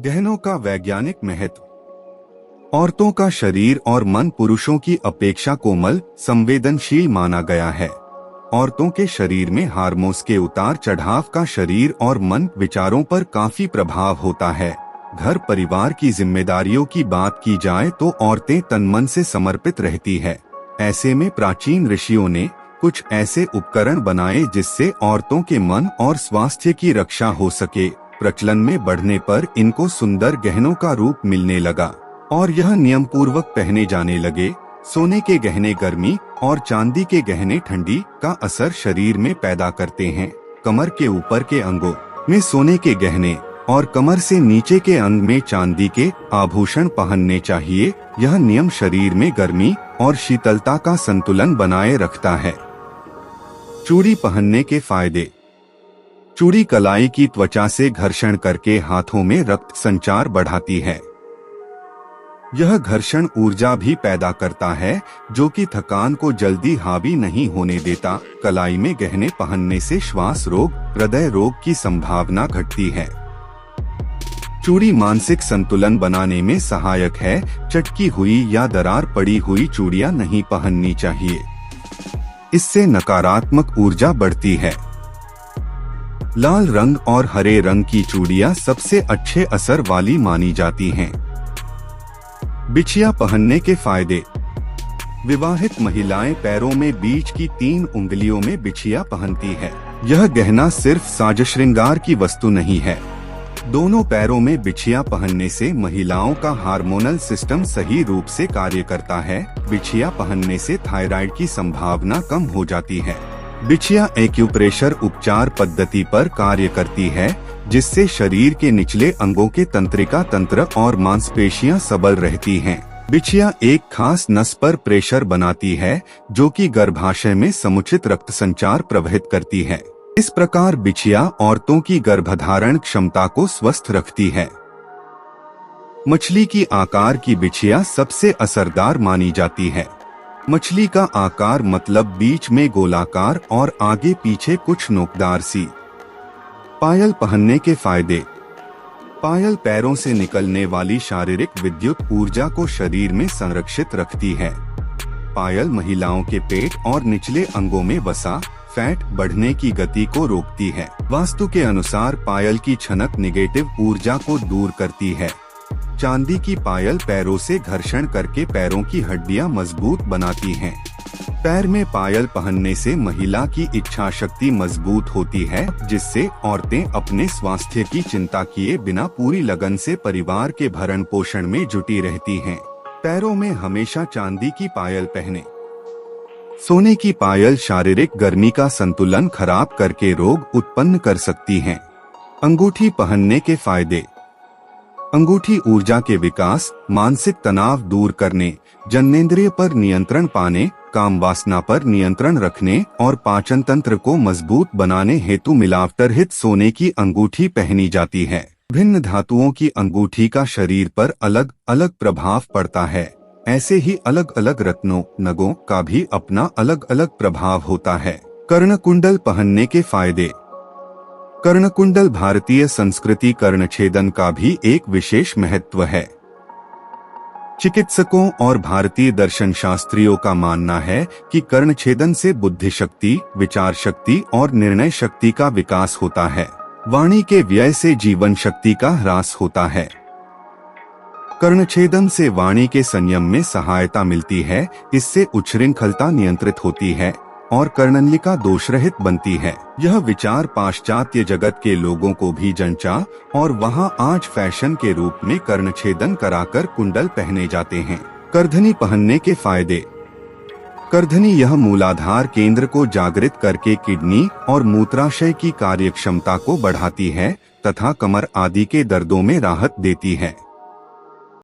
गहनों का वैज्ञानिक महत्व। औरतों का शरीर और मन पुरुषों की अपेक्षा कोमल, संवेदनशील माना गया है। औरतों के शरीर में हार्मोन्स के उतार चढ़ाव का शरीर और मन विचारों पर काफी प्रभाव होता है। घर परिवार की जिम्मेदारियों की बात की जाए तो औरतें तन मन से समर्पित रहती है। ऐसे में प्राचीन ऋषियों ने कुछ ऐसे उपकरण बनाए जिससे औरतों के मन और स्वास्थ्य की रक्षा हो सके। प्रचलन में बढ़ने पर इनको सुंदर गहनों का रूप मिलने लगा और यह नियम पूर्वक पहने जाने लगे। सोने के गहने गर्मी और चांदी के गहने ठंडी का असर शरीर में पैदा करते हैं। कमर के ऊपर के अंगों में सोने के गहने और कमर से नीचे के अंग में चांदी के आभूषण पहनने चाहिए। यह नियम शरीर में गर्मी और शीतलता का संतुलन बनाए रखता है। चूड़ी पहनने के फायदे। चूड़ी कलाई की त्वचा से घर्षण करके हाथों में रक्त संचार बढ़ाती है। यह घर्षण ऊर्जा भी पैदा करता है जो कि थकान को जल्दी हावी नहीं होने देता। कलाई में गहने पहनने से श्वास रोग, हृदय रोग की संभावना घटती है। चूड़ी मानसिक संतुलन बनाने में सहायक है। चटकी हुई या दरार पड़ी हुई चूड़ियां नहीं पहननी चाहिए, इससे नकारात्मक ऊर्जा बढ़ती है। लाल रंग और हरे रंग की चूड़ियां सबसे अच्छे असर वाली मानी जाती हैं। बिछिया पहनने के फायदे। विवाहित महिलाएं पैरों में बीच की 3 उंगलियों में बिछिया पहनती है। यह गहना सिर्फ साज श्रृंगार की वस्तु नहीं है। दोनों पैरों में बिछिया पहनने से महिलाओं का हार्मोनल सिस्टम सही रूप से कार्य करता है। बिछिया पहनने से थायराइड की संभावना कम हो जाती है। बिछिया एक्यूप्रेशर उपचार पद्धति पर कार्य करती है जिससे शरीर के निचले अंगों के तंत्रिका तंत्र और मांसपेशियां सबल रहती हैं। बिछिया एक खास नस पर प्रेशर बनाती है जो कि गर्भाशय में समुचित रक्त संचार प्रभावित करती है। इस प्रकार बिछिया औरतों की गर्भधारण क्षमता को स्वस्थ रखती है। मछली की आकार की बिछिया सबसे असरदार मानी जाती है। मछली का आकार मतलब बीच में गोलाकार और आगे पीछे कुछ नोकदार सी। पायल पहनने के फायदे। पायल पैरों से निकलने वाली शारीरिक विद्युत ऊर्जा को शरीर में संरक्षित रखती है। पायल महिलाओं के पेट और निचले अंगों में वसा फैट बढ़ने की गति को रोकती है। वास्तु के अनुसार पायल की छनक नेगेटिव ऊर्जा को दूर करती है। चांदी की पायल पैरों से घर्षण करके पैरों की हड्डियां मजबूत बनाती हैं। पैर में पायल पहनने से महिला की इच्छा शक्ति मजबूत होती है जिससे औरतें अपने स्वास्थ्य की चिंता किए बिना पूरी लगन से परिवार के भरण पोषण में जुटी रहती हैं। पैरों में हमेशा चांदी की पायल पहने। सोने की पायल शारीरिक गर्मी का संतुलन खराब करके रोग उत्पन्न कर सकती हैं। अंगूठी पहनने के फायदे। अंगूठी ऊर्जा के विकास, मानसिक तनाव दूर करने, जननेंद्रिय पर नियंत्रण पाने, काम वासना पर नियंत्रण रखने और पाचन तंत्र को मजबूत बनाने हेतु मिलावटरहित सोने की अंगूठी पहनी जाती है। भिन्न धातुओं की अंगूठी का शरीर पर अलग अलग प्रभाव पड़ता है। ऐसे ही अलग अलग रत्नों, नगों का भी अपना अलग अलग प्रभाव होता है। कर्णकुंडल पहनने के फायदे। कर्णकुंडल भारतीय संस्कृति कर्णछेदन का भी एक विशेष महत्व है। चिकित्सकों और भारतीय दर्शन शास्त्रियों का मानना है कि कर्णछेदन से बुद्धि शक्ति, विचार शक्ति और निर्णय शक्ति का विकास होता है। वाणी के व्यय से जीवन शक्ति का ह्रास होता है। कर्णछेदन से वाणी के संयम में सहायता मिलती है। इससे उच्छृंखलता नियंत्रित होती है और कर्णनलिका दोषरहित बनती है। यह विचार पाश्चात्य जगत के लोगों को भी जंचा और वहां आज फैशन के रूप में कर्णछेदन कराकर कुंडल पहने जाते हैं। करधनी पहनने के फायदे। करधनी यह मूलाधार केंद्र को जागृत करके किडनी और मूत्राशय की कार्यक्षमता को बढ़ाती है तथा कमर आदि के दर्दों में राहत देती है।